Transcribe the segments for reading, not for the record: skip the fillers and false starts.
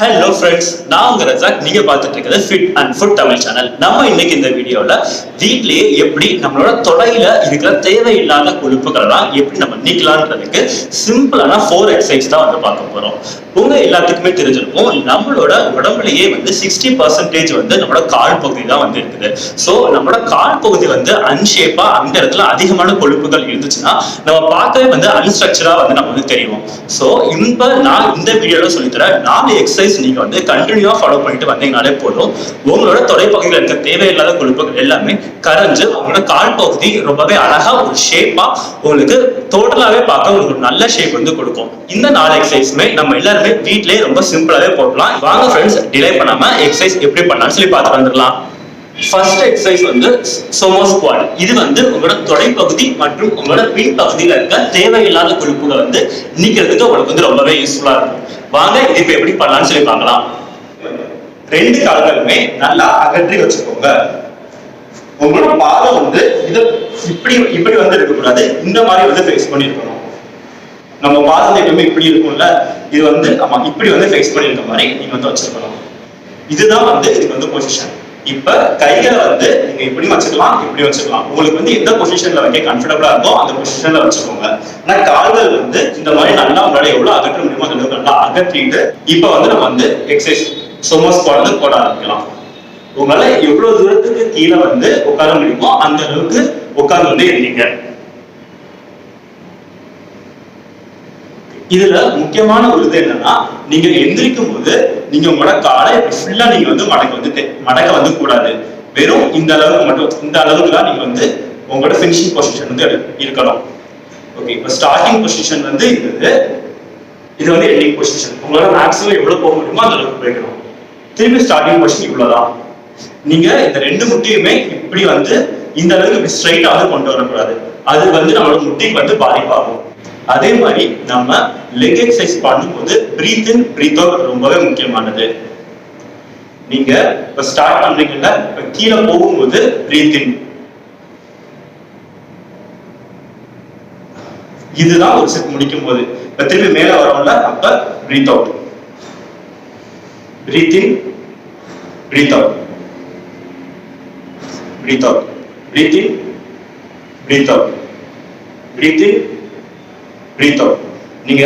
Hello friends, நான் உங்க ரஜாக். நீங்க பார்த்துட்டு இருக்கிறது fit and food Tamil channel. நம்ம இன்னைக்கு இந்த வீடியோல வீட்லயே எப்படி நம்மளோட தொடையில இருக்கிற தேவையில்லாத கொழுப்புகளெல்லாம் எப்படி நம்ம நீக்கலான்றதுக்கு சிம்பிளான 4 எக்ஸசைஸ் தான் வந்து பார்க்க போறோம். உங்க எல்லாத்துக்குமே தெரிஞ்சிருக்கும், நம்மளோட உடம்புலயே வந்து 60% வந்து நம்மளோட கால் பகுதி தான் வந்து இருக்குது. ஸோ நம்மளோட கால் பகுதி வந்து அன்ஷேப்பா அந்த இடத்துல அதிகமான கொழுப்புகள் இருந்துச்சுன்னா நம்ம பார்க்கவே வந்து அன்ஸ்ட்ரக்சரா வந்து நம்ம வந்து தெரியும். ஸோ இப்ப நான் இந்த வீடியோல சொல்லித்தரேன் 4 எக்ஸசைஸ் நீங்க வந்து கண்டினியூவா ஃபாலோ பண்ணிட்டு வந்தீங்கனாலே போதும், உங்களோட தொடைப்பகுதியில் இருக்க தேவையில்லாத கொழுப்புகள் எல்லாமே கரைஞ்சு உங்களோட கால் பகுதி ரொம்பவே அழகா ஒரு ஷேப்பா உங்களுக்கு டோட்டலாவே பார்க்க உங்களுக்கு நல்ல ஷேப் வந்து கொடுக்கும். இந்த 4 எக்ஸசைஸ்மே நம்ம எல்லாருமே வீட்லயே ரொம்ப சிம்பிளாவே போடலாம். வாங்க ஃப்ரெண்ட்ஸ், டிலே பண்ணாம எக்ஸசைஸ் எப்படி பண்ணலாம்னு சொல்லி பார்த்து வந்துடலாம். ஃபர்ஸ்ட் எக்ஸசைஸ் வந்து சோமோ ஸ்குவாட். இது வந்து உங்களோட தொடைப்பகுதி மற்றும் உங்களோட பின் பகுதியில் இருக்க தேவையில்லாத கொழுப்புகளை வந்து நீக்கிறதுக்கு உங்களுக்கு வந்து ரொம்பவே யூஸ்ஃபுல்லா இருக்கும். வாங்க இது இப்ப எப்படி பண்ணலாம்னு சொல்லி பார்க்கலாம். 2 கால்களுமே நல்லா அகற்றி வச்சுக்கோங்க. உங்களோட பாதம் வந்து இது இப்படி இப்படி வந்து இருக்கக்கூடாது, இந்த மாதிரி வந்து ஃபேஸ் பண்ணி இருக்கணும். நம்ம பாதம் எப்பவுமே இப்படி இருக்கும்ல, இது வந்து இப்படி வந்து ஃபேஸ் பண்ணி இருக்க மாதிரி நீங்க வந்து வச்சிருக்கணும். இதுதான் வந்து இதுக்கு வந்து பொசிஷன். இப்ப கைகளை வந்து நீங்க இப்படி வச்சுக்கலாம், இப்படி வச்சுக்கலாம். உங்களுக்கு வந்து எந்த பொசிஷன்ல வைக்க கம்ஃபர்டபுளா இருக்கோ அந்த பொசிஷன்ல வச்சுக்கோங்க. ஆனா கால்கள் வந்து இந்த மாதிரி நல்லா உங்களால எவ்வளவு அகற்ற முடியுமோ அந்த அளவுக்கு நல்லா அகற்றிட்டு இப்ப வந்து நம்ம வந்து எக்ஸசைஸ் சோமோ ஸ்குவாட் வந்து போட ஆரம்பிக்கலாம். உங்களால எவ்வளவு தூரத்துக்கு கீழே வந்து உட்கார முடியுமோ அந்த அளவுக்கு உட்கார்ந்து வந்து எழுதிங்க. இதுல முக்கியமான ஒரு இது என்னன்னா, நீங்க எந்திரிக்கும் போது நீங்க உங்களோட காலை ஃபுல்லா நீங்க வந்து மடக்க வந்து கூடாது. வெறும் இந்த அளவுக்கு மட்டும், இந்த அளவுக்கு தான் நீங்க வந்து உங்களோட ஃபினிஷிங் பொசிஷன் வந்து இருக்கணும். ஓகே, இப்போ ஸ்டார்டிங் பொசிஷன் வந்து இது வந்து எண்டிங் பொசிஷன். உங்களோட மேக்ஸிமம் எவ்வளவு போக முடியுமோ அந்த அளவுக்கு போய்க்கணும். திரும்பி ஸ்டார்டிங் பொசிஷன் இவ்வளவுதான். நீங்க இந்த 2 முட்டியுமே இப்படி வந்து இந்த அளவுக்கு இப்படி ஸ்ட்ரைட்டா வந்து கொண்டு வரக்கூடாது. அது வந்து நம்மளோட முட்டிக்கு வந்து பாதிப்பாகும். அதே மாதிரி நம்ம லெக் எக்ஸசைஸ் பண்ணும்போது பிரீத் இன் பிரீத் அவுட் ரொம்பவே முக்கியமானது. நீங்க இப்ப ஸ்டார்ட் பண்றீங்கல்ல, இப்ப கீழே போகும்போது பிரீத் இன், இதுதான் ஒரு செட் முடிக்கும் போது. இப்ப திரும்பி மேல வரோம்ல, அப்ப breathe out, breathe in breathe out, breathe out, breathe in breathe out, breathe in breathe out. நீங்க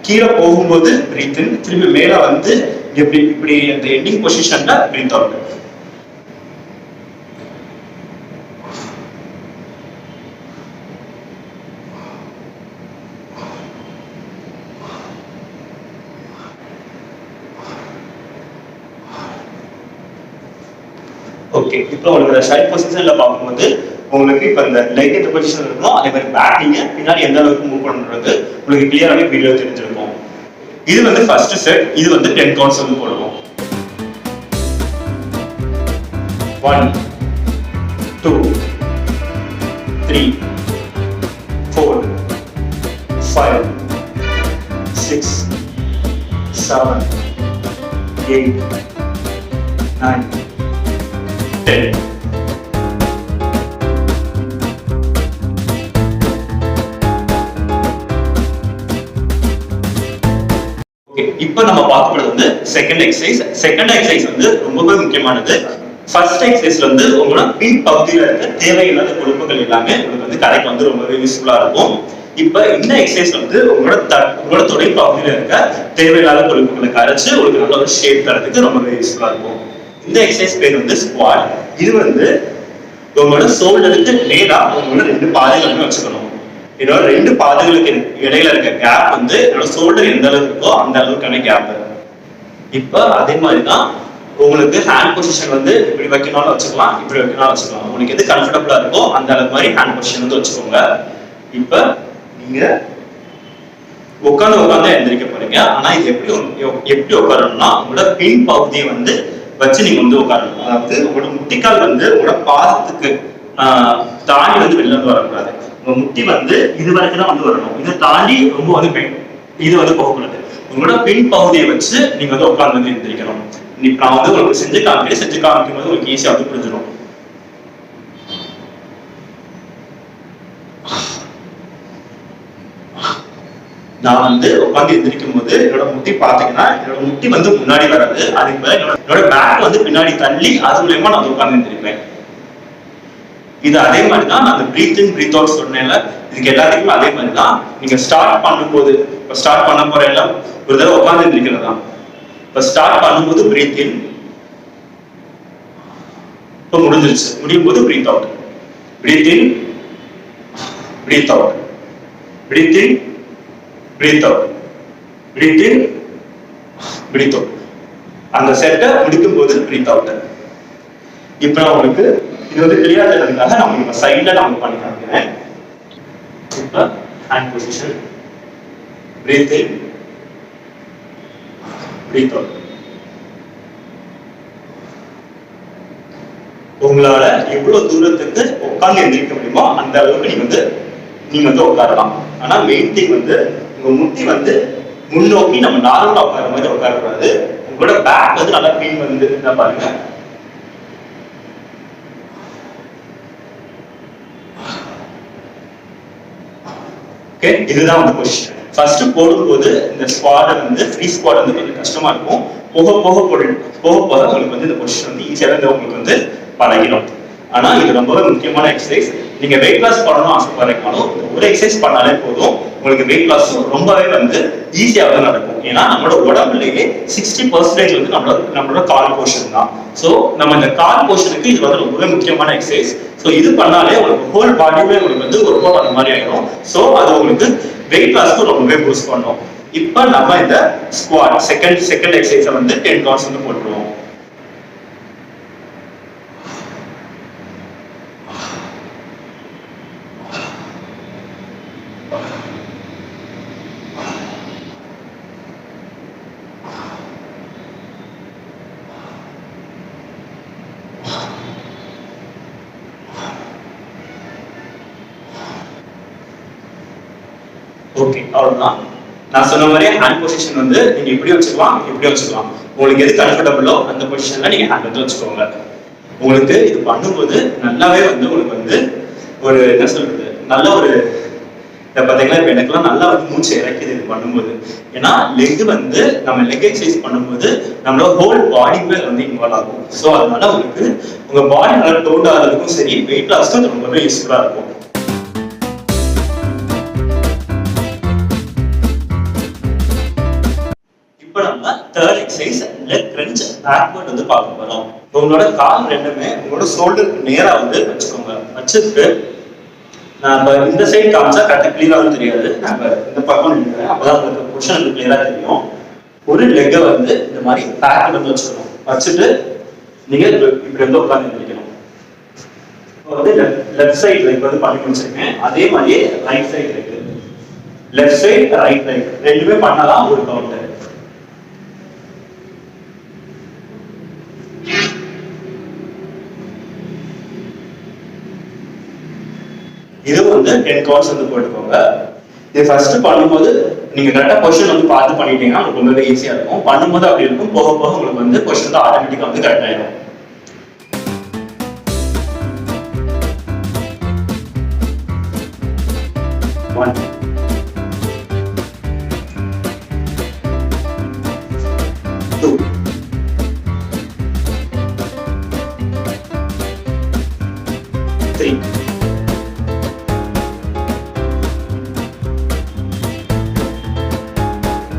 கீழே போகும்போது பிரீத் இன், திரும்பி மேல வந்து இப்படி இப்படி அந்த எண்டிங் பொசிஷன்ல பிரீத் அவுட். ஓகே, இப்போ உங்களுக்கு சைட் பொசிஷன்ல பார்க்கும்போது உங்களுக்கு இப்ப இந்த லெக் எந்த பொசிஷன் இருக்கணும், அதே மாதிரி பேக்கிங்க பின்னாடி எந்த அளவுக்கு மூவ் பண்றது உங்களுக்கு கிளியராகவே வீடியோ தெரிஞ்சிருக்கும். இது வந்து ஃபர்ஸ்ட் செட். இது வந்து 10 கவுண்ட்ஸ் வந்து போடுவோம். 1 2 3 4 5 6 7 8 9 10. இப்ப நம்ம பார்க்கறது வந்து செகண்ட் எக்ஸசைஸ். செகண்ட் எக்ஸசைஸ் வந்து ரொம்பவே முக்கியமானது. ஃபர்ஸ்ட் எக்ஸசைஸ்ல வந்து உங்களோட பின் பகுதியில இருக்க தேவையில்லாத கொழுப்புகள் எல்லாமே உங்களுக்கு வந்து கரைக்கு வந்து ரொம்பவே யூஸ்ஃபுல்லா இருக்கும். இப்ப இந்த எக்ஸசைஸ் வந்து உங்களோட தொடை பகுதியில இருக்க தேவையில்லாத கொழுப்புகளை கரைச்சு உங்களுக்கு நல்ல ஒரு ஷேப் தரதுக்கு ரொம்பவே யூஸ்ஃபுல்லா இருக்கும். இந்த எக்ஸசைஸ் பேர் வந்து ஸ்குவாட். இது வந்து உங்களோட ஷோல்டருக்கு நேரா உங்களோட 2 பாதைகளுமே வச்சுக்கணும். என்னோட 2 பாதங்களுக்கு இடையில இருக்க கேப் வந்து என்னோட ஷோல்டர் எந்த அளவுக்கு இருக்கோ அந்த அளவுக்கான கேப். இப்ப அதே மாதிரிதான் உங்களுக்கு ஹேண்ட் பொசிஷன் வந்து இப்படி வைக்கணும்னு வச்சுக்கலாம், இப்படி வைக்கணும்னு வச்சுக்கலாம். உங்களுக்கு எது கம்ஃபர்டபுளா இருக்கோ அந்த அளவுக்கு மாதிரி ஹேண்ட் பொசிஷன் வந்து வச்சுக்கோங்க. இப்ப நீங்க உட்காந்து எந்திரிக்க போறீங்க. ஆனா இது எப்படி உட்காரணும்னா, உங்களோட பின் பகுதியை வந்து வச்சு நீங்க வந்து உட்காரணும். அதாவது உங்களோட முட்டிக்கால் வந்து உங்களோட பாதத்துக்கு தாண்டி வந்து வெளில வந்து வரக்கூடாது. உங்க முட்டி வந்து இது வரைக்கும் தான் வந்து வரணும். இதை தாண்டி ரொம்ப வந்து இது வந்து போகக்கூடாது. உங்களோட பின் பகுதியை வச்சு நீங்க வந்து உட்கார்ந்து வந்து எந்திரிக்கணும். நான் வந்து உங்களுக்கு செஞ்சு காமிக்கும் போது உங்களுக்கு ஈஸியா வந்து புரிஞ்சிடும். நான் வந்து உட்காந்து எந்திரிக்கும் போது என்னோட முட்டி பாத்தீங்கன்னா என்னோட முட்டி வந்து முன்னாடி வராது, அதுக்கு மேல என்னோட பேக் வந்து பின்னாடி தள்ளி அது மூலமா நான் உட்காந்து எந்திரிப்பேன். இது அதே மாதிரிதான் நான் பிரீத் இன் பிரீத் அவுட் சொன்னேன்ல, இதுக்கு எல்லாத்துக்குமே அதே மாதிரிதான். நீங்க ஸ்டார்ட் பண்ணும்போது இப்ப ஸ்டார்ட் பண்ண போற எல்லாம் ஒரு தடவை உட்காந்து எந்திரிக்கிறது தான். இப்ப ஸ்டார்ட் பண்ணும்போது பிரீத் இன், இப்ப முடிஞ்சிருச்சு, முடியும் போது breath out, breathe in breathe out, breathe in breathe out, breathe in breathe out. அந்த செட்டை முடிக்கும் போது பிரீத் அவுட். இப்ப நான் உங்களுக்கு இது வந்து கிளியரா தெரிஞ்சதுக்காக நான் உங்களுக்கு சைட்ல நான் பண்ணி காமிக்கிறேன். இப்ப hand position, breath in breathe out. உங்களால எவ்வளவு தூரத்துக்கு உட்கார்ந்து எந்திரிக்க முடியுமோ அந்த அளவுக்கு நீங்க வந்து உட்காரலாம். ஆனா மெயின் திங் வந்து உங்க முட்டி வந்து முன்னோக்கி நம்ம நார்மலா உட்கார மாதிரி உட்காரக்கூடாது. உங்களோட பேக் வந்து நல்லா பின் வந்து பாருங்க. ஓகே, இதுதான் வந்து பொசிஷன். ஃபர்ஸ்ட் போடும்போது இந்த ஸ்குவாட் வந்து ஃப்ரீ ஸ்குவாட் வந்து கொஞ்சம் கஷ்டமா இருக்கும். போக போக உங்களுக்கு வந்து இந்த பொசிஷன் வந்து ஈஸியா வந்து உங்களுக்கு வந்து பழகிடும். ஆனா இது ரொம்பவே முக்கியமான எக்ஸசைஸ். நீங்க வெயிட் லாஸ் பண்ணணும் ஆசைப்படுறீங்கனாலும் ஒரு எக்ஸசைஸ் பண்ணாலே போதும், உங்களுக்கு வெயிட் லாஸ் ரொம்பவே வந்து ஈஸியா வந்து நடக்கும். ஏன்னா நம்மளோட உடம்புலயே 60% வந்து நம்மளோட கால் போர்ஷன் தான். சோ நம்ம இந்த கால் போர்ஷனுக்கு இது வந்து ரொம்பவே முக்கியமான எக்ஸசைஸ். சோ இது பண்ணாலே உங்களுக்கு ஹோல் பாடியுமே உங்களுக்கு வந்து ஒர்க் அவுட் அந்த மாதிரி ஆயிடும். சோ அது உங்களுக்கு வெயிட் லாஸ்க்கு ரொம்பவே பூஸ்ட் பண்ணும். இப்ப நம்ம இந்த ஸ்குவாட் செகண்ட் எக்ஸசைஸை வந்து 10 கவுண்ட்ஸ் வந்து போட்டுருவோம். ஓகே, அவ்வளவுதான். நான் சொன்ன மாதிரி ஹேண்ட் பொசிஷன் வந்து நீங்க இப்படி வச்சுக்கலாம், இப்படி வச்சுக்கலாம். உங்களுக்கு எது கம்ஃபர்டபுளோ அந்த பொசிஷன்ல நீங்க ஹேண்ட் வந்து வச்சுக்கோங்க. உங்களுக்கு இது பண்ணும்போது நல்லாவே வந்து உங்களுக்கு வந்து ஒரு என்ன சொல்றது, நல்ல ஒரு பாத்தீங்கன்னா இப்ப எனக்குலாம் நல்லா வந்து மூச்சு இறக்குது இது பண்ணும்போது. ஏன்னா லெக் வந்து நம்ம லெக் எக்ஸசைஸ் பண்ணும்போது நம்மளோட ஹோல் பாடிக்குமே வந்து இன்வால்வ் ஆகும். ஸோ அதனால உங்களுக்கு உங்க பாடி நல்லா டோன் ஆகிறதுக்கும் சரி, வெயிட் லாஸ்க்கும் ரொம்பவே யூஸ்ஃபுல்லா இருக்கும். இப்ப நம்ம third exercise leg crunch backward வந்து பார்க்க போறோம். உங்களோட கால் ரெண்டுமே உங்களோட ஷோல்டருக்கு நேரா வந்து வச்சுக்கோங்க. வச்சுட்டு நான் இந்த சைடு காமிச்சா கரெக்டா கிளியரா வந்து தெரியாது, நான் இந்த பக்கம் நினைக்கிறேன், அப்பதான் உங்களுக்கு பொசிஷன் வந்து கிளியரா தெரியும். ஒரு லெக்கை வந்து இந்த மாதிரி பேக்வர்ட் வந்து வச்சுக்கணும். வச்சுட்டு நீங்க இப்படி வந்து உட்கார்ந்து எழுதிக்கணும். இப்போ வந்து லெஃப்ட் சைடு லெக் வந்து பண்ணி வச்சிருக்கேன். அதே மாதிரியே right side leg, left side right leg ரெண்டுமே பண்ணலாம் ஒரு கவுண்ட். இது வந்து 10 கவுண்ட்ஸ் வந்து போட்டுக்கோங்க. இது ஃபர்ஸ்ட் பண்ணும்போது நீங்க கரெக்டா பொசிஷன் வந்து பார்த்து பண்ணிட்டீங்கன்னா உங்களுக்கு ரொம்பவே ஈஸியா இருக்கும். பண்ணும்போது அப்படி இருக்கும், போக போக உங்களுக்கு வந்து பொசிஷன் வந்து ஆட்டோமேட்டிக்கா வந்து கரெக்ட் ஆயிடும். One, 2, 3,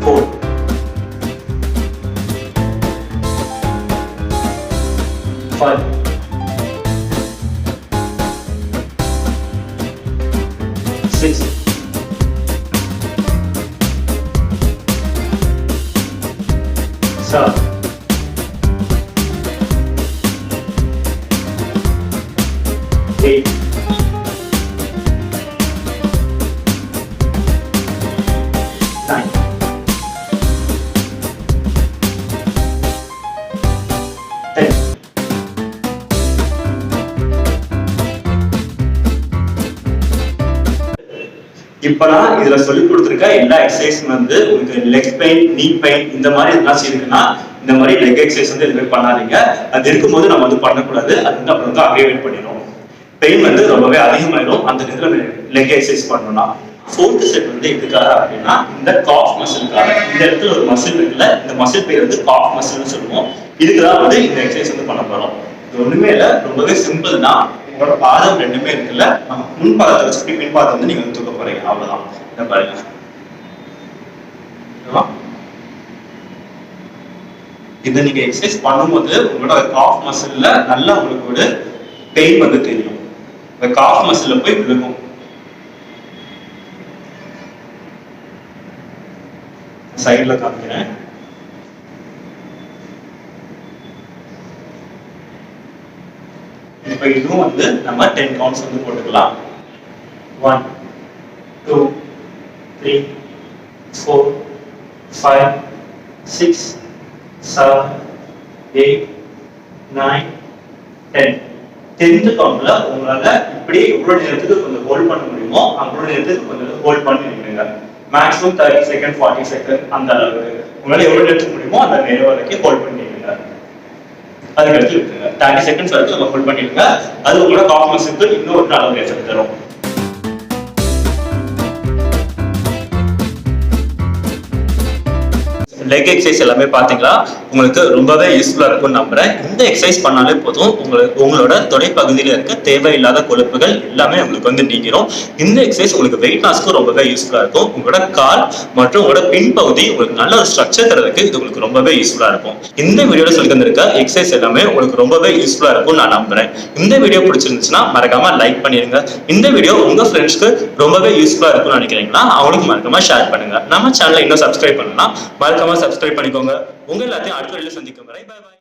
4, 5, 6, 7, 8, 9, 10. இப்ப நான் இதுல சொல்லி கொடுத்துருக்க எல்லா எக்ஸசைஸும் வந்து உங்களுக்கு லெக் பெயின், நீ பெயின் இந்த மாதிரி எதுனாச்சும் இருக்குன்னா இந்த மாதிரி லெக் எக்ஸசைஸ் வந்து எதுவுமே பண்ணாதீங்க. அது இருக்கும்போது நம்ம வந்து பண்ணக்கூடாது. அது வந்து அப்புறம் வந்து அக்ரிவேட் பண்ணிடும். பெயின் வந்து ரொம்பவே அதிகமாயிடும் அந்த நேரத்தில் லெக் எக்ஸசைஸ் பண்ணணும்னா. ஃபோர்த் செட் வந்து எதுக்காக அப்படின்னா இந்த காஃப் மசிலுக்காக. இந்த இடத்துல ஒரு மசில் இருக்குல்ல, இந்த மசில் பேர் வந்து காஃப் மசில்னு சொல்லுவோம். இதுக்குதான் வந்து இந்த எக்ஸசைஸ் வந்து பண்ண போறோம். இது ஒண்ணுமே இல்லை, ரொம்பவே சிம்பிள் தான். உங்களோட பாதம் ரெண்டுமே இருக்குல்ல, நம்ம முன் பாதத்தை வச்சுட்டு பின் பாதம் வந்து நீங்க தூக்க போறீங்க, அவ்வளவுதான். இதை பாருங்க. இதை நீங்க எக்ஸசைஸ் பண்ணும்போது உங்களோட காஃப் மசில்ல நல்லா உங்களுக்கு ஒரு பெயின் வந்து தெரியும். இந்த காஃப் மசில்ல போய் விழுகும். சைட்ல காமிக்கிறேன். இப்ப இதுவும் வந்து நம்ம 10 கவுண்ட்ஸ் வந்து போட்டுக்கலாம். 1 2 3 4 5 6 7 8 9 10. 10th கவுண்ட்ல உங்களால இப்படி எவ்வளவு நேரத்துக்கு கொஞ்சம் ஹோல்ட் பண்ண முடியுமோ அவ்வளவு நேரத்துக்கு கொஞ்சம் ஹோல்ட் பண்ணி நிற்கிறீங்க. மேக்ஸிமம் 30 செகண்ட் 40 செகண்ட் அந்த அளவுக்கு உங்களால எவ்வளவு நேரத்துக்கு முடியுமோ அந்த நேரம் வரைக்கும் ஹோல்ட் பண்ணிடுங்க. அதுக்கடுத்து விட்டுருங்க. 30 செகண்ட்ஸ் வரைக்கும் நம்ம ஹோல்ட் பண்ணிடுங்க. அது உங்களோட காஃப் மசிலுக்கு இன்னும் ஒரு நல்ல எஃபெக்ட் தரும். லெக் எக்ஸசைஸ் எல்லாமே பாத்தீங்களா, உங்களுக்கு ரொம்பவே யூஸ்ஃபுல்லா இருக்கும்னு நம்புறேன். இந்த எக்ஸசைஸ் பண்ணாலே போதும், உங்களோட தொடை பகுதியில இருக்க தேவையில்லாத கொழுப்புகள் எல்லாமே உங்களுக்கு வந்து நீங்கிரும். இந்த எக்ஸசைஸ் உங்களுக்கு வெயிட் லாஸ்க்கு ரொம்பவே யூஸ்ஃபுல்லா இருக்கும். உங்களோட கால் மற்றும் உங்களோட பின்பகுதி உங்களுக்கு நல்ல ஒரு ஸ்ட்ரக்சர் தரதுக்கு இது உங்களுக்கு ரொம்பவே யூஸ்ஃபுல்லா இருக்கும். இந்த வீடியோல சொல்லி தந்திருக்க எக்ஸசைஸ் எல்லாமே உங்களுக்கு ரொம்பவே யூஸ்ஃபுல்லா இருக்கும் நான் நம்புறேன். இந்த வீடியோ பிடிச்சிருந்துச்சுன்னா மறக்காம லைக் பண்ணிருங்க. இந்த வீடியோ உங்க ஃப்ரெண்ட்ஸ்க்கு ரொம்பவே யூஸ்ஃபுல்லா இருக்கும்னு நினைக்கிறீங்களா, அவங்களுக்கு மறக்காம ஷேர் பண்ணுங்க. நம்ம சேனலை இன்னும் சப்ஸ்கிரைப் பண்ணலாம், மறக்காம சப்ஸ்கிரைப் பண்ணிக்கோங்க. உங்க எல்லாத்தையும் அடுத்த வீடியோல சந்திக்கும் வரை பை பை.